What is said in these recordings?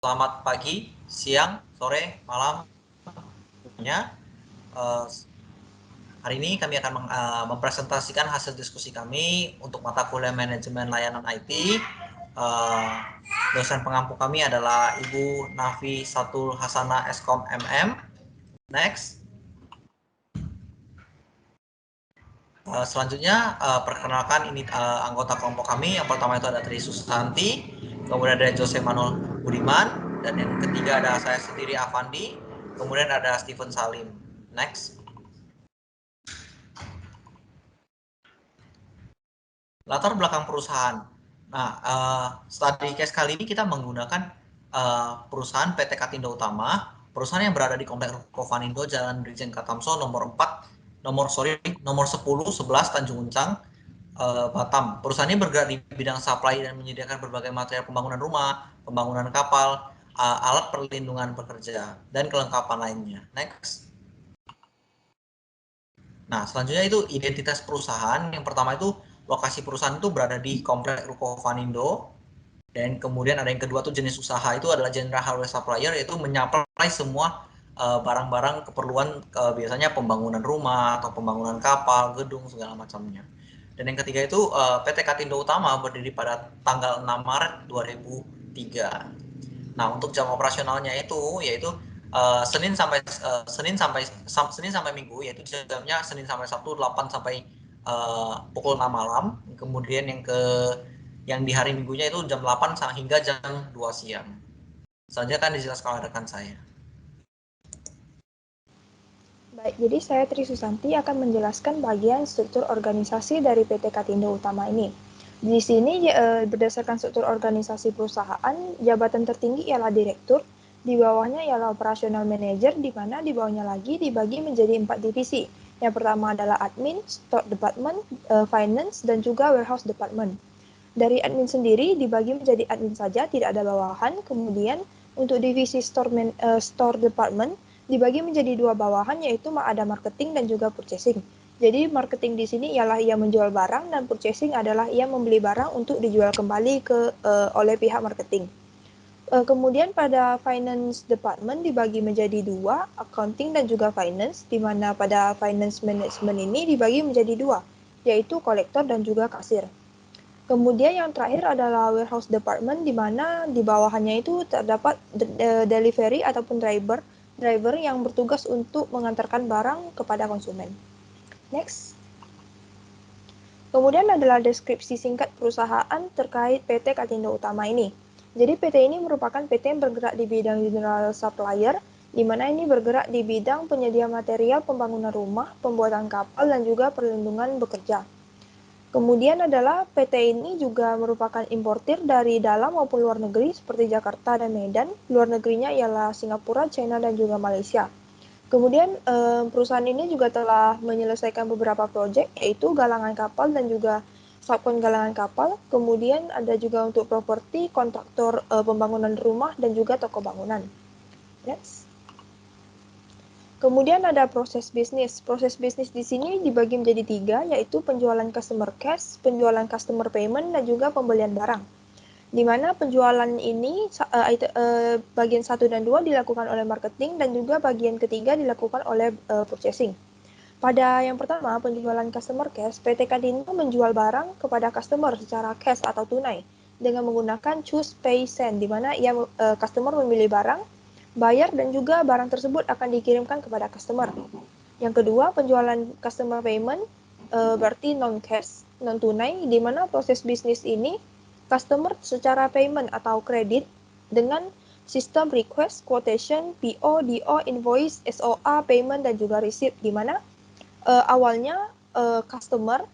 Selamat pagi, siang, sore, malam. Hari ini kami akan mempresentasikan hasil diskusi kami untuk mata kuliah manajemen layanan IT. Dosen pengampu kami adalah Ibu Nafi Satul Hasana Eskom MM. Next. Selanjutnya perkenalkan ini anggota kelompok kami. Yang pertama itu ada Tri Susanti, kemudian ada Jose Manuel Budiman, dan yang ketiga ada saya sendiri Avandi, kemudian ada Steven Salim. Next. Latar belakang perusahaan. Nah, study case kali ini kita menggunakan perusahaan PT Katindo Utama, perusahaan yang berada di Komplek Kofanindo, Jalan Brigjen Katamso, nomor 10 11 Tanjung Uncang, Batam. Perusahaan ini bergerak di bidang supply dan menyediakan berbagai material pembangunan rumah, pembangunan kapal, alat perlindungan pekerja, dan kelengkapan lainnya. Next. Nah, selanjutnya itu identitas perusahaan. Yang pertama itu lokasi perusahaan itu berada di Komplek Ruko Vanindo. Dan kemudian ada yang kedua tuh jenis usaha itu adalah general hardware supplier, yaitu menyaplai semua barang-barang keperluan biasanya pembangunan rumah atau pembangunan kapal, gedung segala macamnya. Dan yang ketiga itu PT Katindo Utama berdiri pada tanggal 6 Maret 2003. Nah, untuk jam operasionalnya itu yaitu Senin sampai Minggu, yaitu jamnya Senin sampai Sabtu 8 sampai pukul 6 malam. Kemudian yang di hari Minggunya itu jam 8 hingga jam 2 siang. Selanjutnya kan dijelaskan oleh rekan saya. Baik, jadi saya Tri Susanti akan menjelaskan bagian struktur organisasi dari PT Katindo Utama ini. Di sini berdasarkan struktur organisasi perusahaan, jabatan tertinggi ialah direktur, di bawahnya ialah operasional manager, di mana di bawahnya lagi dibagi menjadi 4 divisi. Yang pertama adalah admin, stock department, finance, dan juga warehouse department. Dari admin sendiri dibagi menjadi admin saja, tidak ada bawahan. Kemudian untuk divisi store department dibagi menjadi 2 bawahan, yaitu ada marketing dan juga purchasing. Jadi marketing di sini ialah ia menjual barang dan purchasing adalah ia membeli barang untuk dijual kembali oleh pihak marketing. Kemudian pada finance department dibagi menjadi 2, accounting dan juga finance, di mana pada finance management ini dibagi menjadi 2, yaitu kolektor dan juga kasir. Kemudian yang terakhir adalah warehouse department, di mana di bawahannya itu terdapat delivery ataupun driver yang bertugas untuk mengantarkan barang kepada konsumen. Next. Kemudian adalah deskripsi singkat perusahaan terkait PT Katindo Utama ini. Jadi PT ini merupakan PT yang bergerak di bidang general supplier, di mana ini bergerak di bidang penyedia material pembangunan rumah, pembuatan kapal, dan juga perlindungan bekerja. Kemudian adalah PT ini juga merupakan importir dari dalam maupun luar negeri seperti Jakarta dan Medan. Luar negerinya ialah Singapura, China, dan juga Malaysia. Kemudian perusahaan ini juga telah menyelesaikan beberapa proyek, yaitu galangan kapal dan juga subkon galangan kapal. Kemudian ada juga untuk properti, kontraktor pembangunan rumah, dan juga toko bangunan. Next. Kemudian ada proses bisnis. Proses bisnis di sini dibagi menjadi 3, yaitu penjualan customer cash, penjualan customer payment, dan juga pembelian barang. Di mana penjualan ini bagian 1 dan 2 dilakukan oleh marketing, dan juga bagian ketiga dilakukan oleh purchasing. Pada yang pertama, penjualan customer cash, PT Katindo menjual barang kepada customer secara cash atau tunai dengan menggunakan choose pay send, di mana customer memilih barang, bayar, dan juga barang tersebut akan dikirimkan kepada customer. Yang kedua, penjualan customer payment berarti non-cash, non-tunai, di mana proses bisnis ini customer secara payment atau kredit dengan sistem request, quotation, PO, DO, invoice, SOA, payment, dan juga receipt, di mana awalnya customer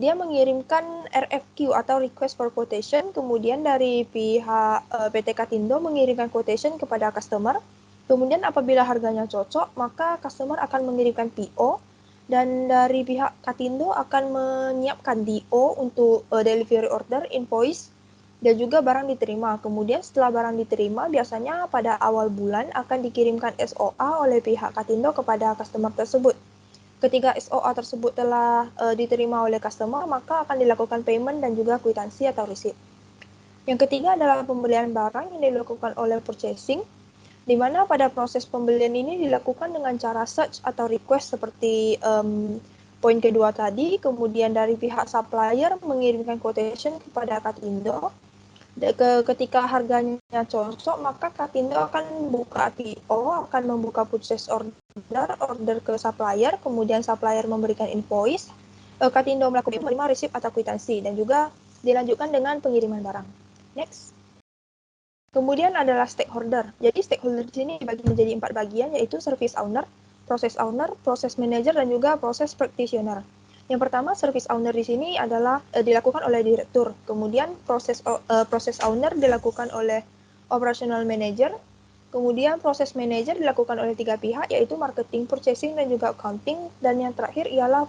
dia mengirimkan RFQ atau request for quotation, kemudian dari pihak PT Katindo mengirimkan quotation kepada customer. Kemudian apabila harganya cocok, maka customer akan mengirimkan PO, dan dari pihak Katindo akan menyiapkan DO untuk delivery order, invoice, dan juga barang diterima. Kemudian setelah barang diterima, biasanya pada awal bulan akan dikirimkan SOA oleh pihak Katindo kepada customer tersebut. Ketika SOA tersebut telah diterima oleh customer, maka akan dilakukan payment dan juga kwitansi atau receipt. Yang ketiga adalah pembelian barang yang dilakukan oleh purchasing, di mana pada proses pembelian ini dilakukan dengan cara search atau request seperti poin kedua tadi, kemudian dari pihak supplier mengirimkan quotation kepada Katindo. Ketika harganya cocok, maka Katindo akan buka PO, akan membuka purchase order ke supplier, kemudian supplier memberikan invoice, Katindo melakukan menerima resip atau kwitansi, dan juga dilanjutkan dengan pengiriman barang. Next. Kemudian adalah stakeholder. Jadi stakeholder di sini dibagi menjadi 4 bagian, yaitu service owner, process manager, dan juga process practitioner. Yang pertama, service owner di sini adalah dilakukan oleh direktur. Kemudian process owner dilakukan oleh operational manager. Kemudian proses manager dilakukan oleh 3 pihak, yaitu marketing, purchasing, dan juga accounting. Dan yang terakhir ialah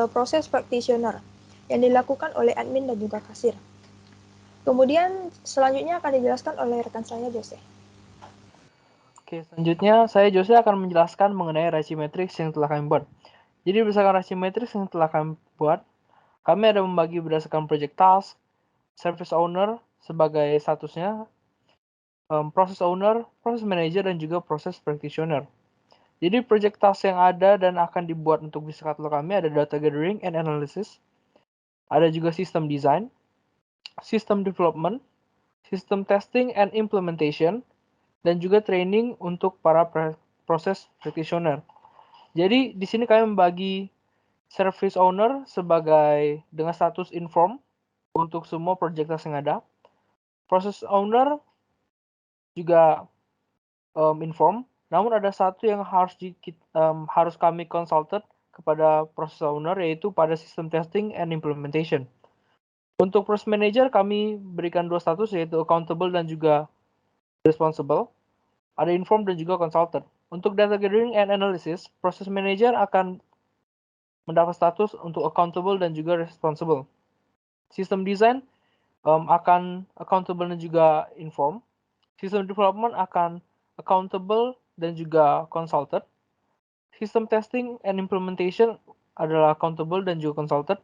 proses practitioner yang dilakukan oleh admin dan juga kasir. Kemudian selanjutnya akan dijelaskan oleh rekan saya, Jose. Oke, selanjutnya saya Jose akan menjelaskan mengenai RACI Matrix yang telah kami buat. Jadi berdasarkan RACI Matrix yang telah kami buat, kami ada membagi berdasarkan project task, service owner sebagai statusnya, process owner, process manager, dan juga process practitioner. Jadi project task yang ada dan akan dibuat untuk bisnis katalog kami ada data gathering and analysis, ada juga system design, system development, system testing and implementation, dan juga training untuk para proses practitioner. Jadi di sini kami membagi service owner sebagai dengan status inform untuk semua project task yang ada. Process owner juga inform, namun ada satu yang harus kami consulted kepada process owner, yaitu pada system testing and implementation. Untuk process manager kami berikan 2 status, yaitu accountable dan juga responsible. Ada inform dan juga consultant. Untuk data gathering and analysis, process manager akan mendapat status untuk accountable dan juga responsible. System design akan accountable dan juga inform. System development akan accountable dan juga consultant. System testing and implementation adalah accountable dan juga consultant.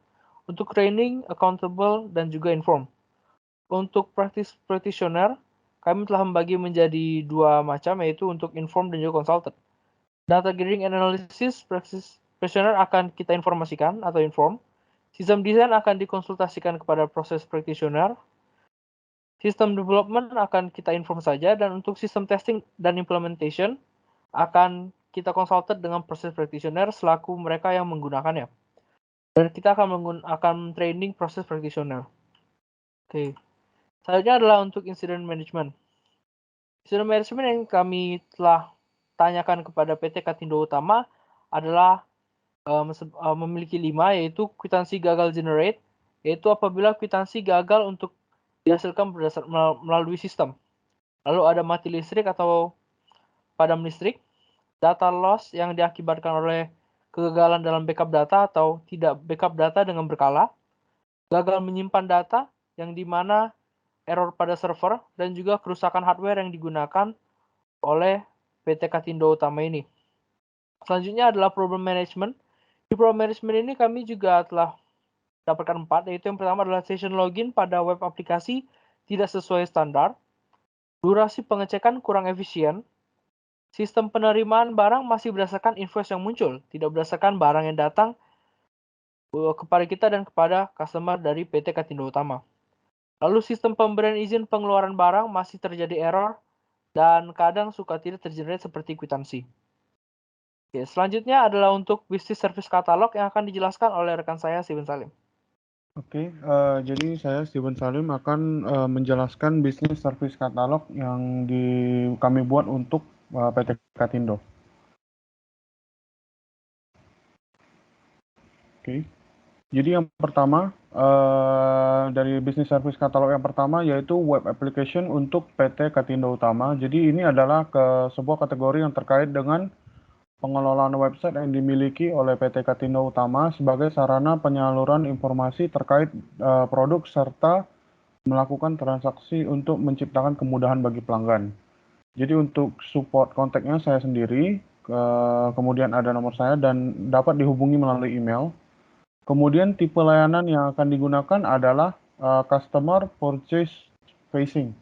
Untuk training, accountable dan juga inform. Untuk practitioner, kami telah membagi menjadi 2 macam, yaitu untuk inform dan juga consultant. Data gathering and analysis, practitioner akan kita informasikan atau inform. System design akan dikonsultasikan kepada proses practitioner. System development akan kita inform saja, dan untuk system testing dan implementation akan kita konsulted dengan proses practitioner selaku mereka yang menggunakannya. Dan kita akan training proses practitioner. Oke. Selanjutnya adalah untuk incident management. Incident management yang kami telah tanyakan kepada PT Katindo Utama adalah memiliki 5, yaitu kwitansi gagal generate, yaitu apabila kwitansi gagal untuk dihasilkan melalui sistem. Lalu ada mati listrik atau padam listrik, data loss yang diakibatkan oleh kegagalan dalam backup data atau tidak backup data dengan berkala, gagal menyimpan data yang dimana error pada server, dan juga kerusakan hardware yang digunakan oleh PT Katindo Utama ini. Selanjutnya adalah problem management. Di problem management ini kami juga telah dapatkan 4, yaitu yang pertama adalah session login pada web aplikasi tidak sesuai standar, durasi pengecekan kurang efisien, sistem penerimaan barang masih berdasarkan invoice yang muncul, tidak berdasarkan barang yang datang kepada kita dan kepada customer dari PT Katindo Utama. Lalu sistem pemberian izin pengeluaran barang masih terjadi error dan kadang suka tidak tergenerate seperti kwitansi. Oke, selanjutnya adalah untuk bisnis service katalog yang akan dijelaskan oleh rekan saya Steven Salim. Oke, jadi saya Steven Salim akan menjelaskan bisnis service katalog yang kami buat untuk PT Katindo. Oke. Jadi yang pertama, dari bisnis service katalog yang pertama yaitu web application untuk PT Katindo Utama. Jadi ini adalah sebuah kategori yang terkait dengan pengelolaan website yang dimiliki oleh PT Katindo Utama sebagai sarana penyaluran informasi terkait produk serta melakukan transaksi untuk menciptakan kemudahan bagi pelanggan. Jadi untuk support kontaknya saya sendiri, kemudian ada nomor saya dan dapat dihubungi melalui email. Kemudian tipe layanan yang akan digunakan adalah customer purchase facing.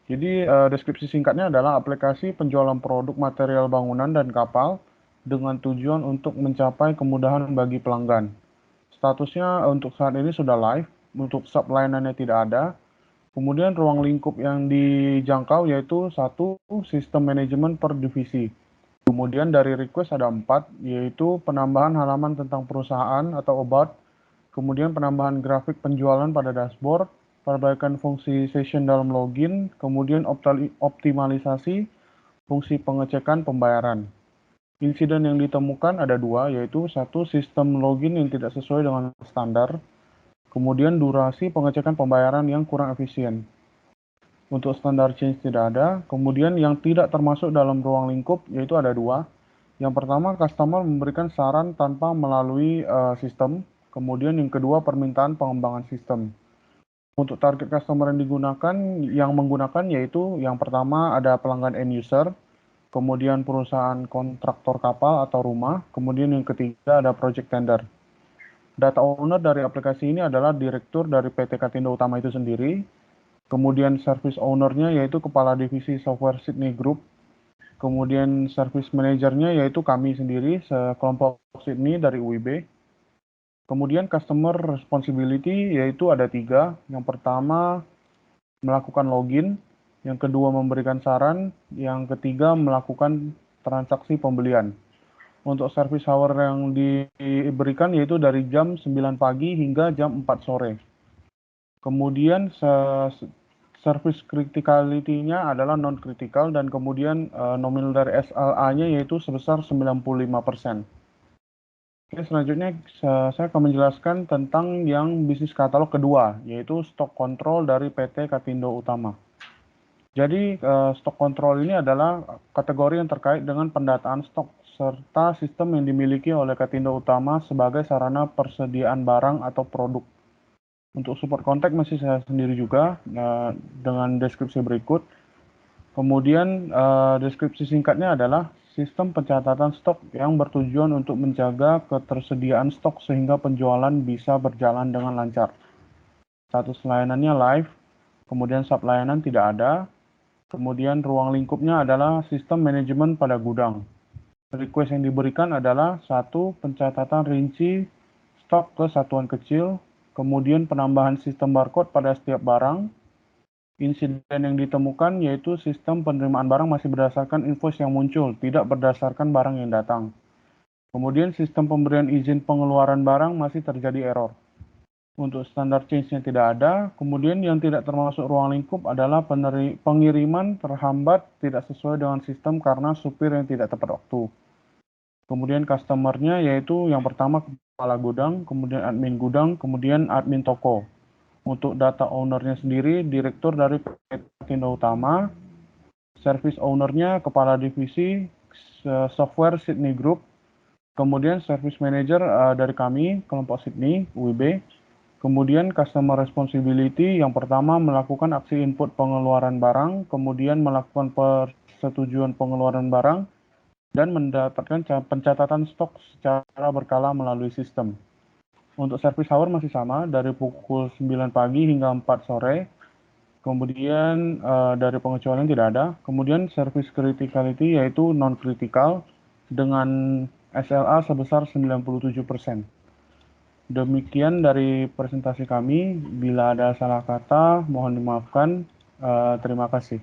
Jadi deskripsi singkatnya adalah aplikasi penjualan produk material bangunan dan kapal dengan tujuan untuk mencapai kemudahan bagi pelanggan. Statusnya untuk saat ini sudah live, untuk sub layanannya tidak ada. Kemudian ruang lingkup yang dijangkau yaitu 1, sistem manajemen per divisi. Kemudian dari request ada 4, yaitu penambahan halaman tentang perusahaan atau about, kemudian penambahan grafik penjualan pada dashboard, perbaikan fungsi session dalam login, kemudian optimalisasi fungsi pengecekan pembayaran. Insiden yang ditemukan ada 2, yaitu 1, sistem login yang tidak sesuai dengan standar, kemudian durasi pengecekan pembayaran yang kurang efisien. Untuk standar change tidak ada, kemudian yang tidak termasuk dalam ruang lingkup yaitu ada 2. Yang pertama, customer memberikan saran tanpa melalui sistem, kemudian yang kedua permintaan pengembangan sistem. Untuk target customer yang menggunakan yaitu yang pertama ada pelanggan end user, kemudian perusahaan kontraktor kapal atau rumah, kemudian yang ketiga ada project tender. Data owner dari aplikasi ini adalah direktur dari PT Katindo Utama itu sendiri, kemudian service owner-nya yaitu kepala divisi software Sydney Group, kemudian service manager-nya yaitu kami sendiri, sekelompok Sydney dari UIB. Kemudian customer responsibility yaitu ada 3. Yang pertama melakukan login, yang kedua memberikan saran, yang ketiga melakukan transaksi pembelian. Untuk service hour yang diberikan yaitu dari jam 9 pagi hingga jam 4 sore. Kemudian service criticality-nya adalah non-critical dan kemudian nominal dari SLA-nya yaitu sebesar 95%. Oke, selanjutnya saya akan menjelaskan tentang yang bisnis katalog kedua, yaitu stok kontrol dari PT Katindo Utama. Jadi stok kontrol ini adalah kategori yang terkait dengan pendataan stok serta sistem yang dimiliki oleh Katindo Utama sebagai sarana persediaan barang atau produk. Untuk support kontak masih saya sendiri juga dengan deskripsi berikut. Kemudian deskripsi singkatnya adalah sistem pencatatan stok yang bertujuan untuk menjaga ketersediaan stok sehingga penjualan bisa berjalan dengan lancar. Status layanannya live, kemudian sub layanan tidak ada. Kemudian ruang lingkupnya adalah sistem manajemen pada gudang. Request yang diberikan adalah 1, pencatatan rinci stok ke satuan kecil, kemudian penambahan sistem barcode pada setiap barang. Insiden yang ditemukan yaitu sistem penerimaan barang masih berdasarkan invoice yang muncul, tidak berdasarkan barang yang datang. Kemudian sistem pemberian izin pengeluaran barang masih terjadi error. Untuk standar change-nya tidak ada. Kemudian yang tidak termasuk ruang lingkup adalah pengiriman terhambat tidak sesuai dengan sistem karena supir yang tidak tepat waktu. Kemudian customer-nya yaitu yang pertama kepala gudang, kemudian admin gudang, kemudian admin toko. Untuk data owner-nya sendiri, direktur dari PT Katindo Utama, service owner-nya kepala divisi software Sydney Group, kemudian service manager dari kami, kelompok Sydney, UIB, kemudian customer responsibility yang pertama melakukan aksi input pengeluaran barang, kemudian melakukan persetujuan pengeluaran barang, dan mendapatkan pencatatan stok secara berkala melalui sistem. Untuk service hour masih sama, dari pukul 9 pagi hingga 4 sore. Kemudian dari pengecualian tidak ada. Kemudian service criticality yaitu non-critical dengan SLA sebesar 97%. Demikian dari presentasi kami. Bila ada salah kata, mohon dimaafkan. Terima kasih.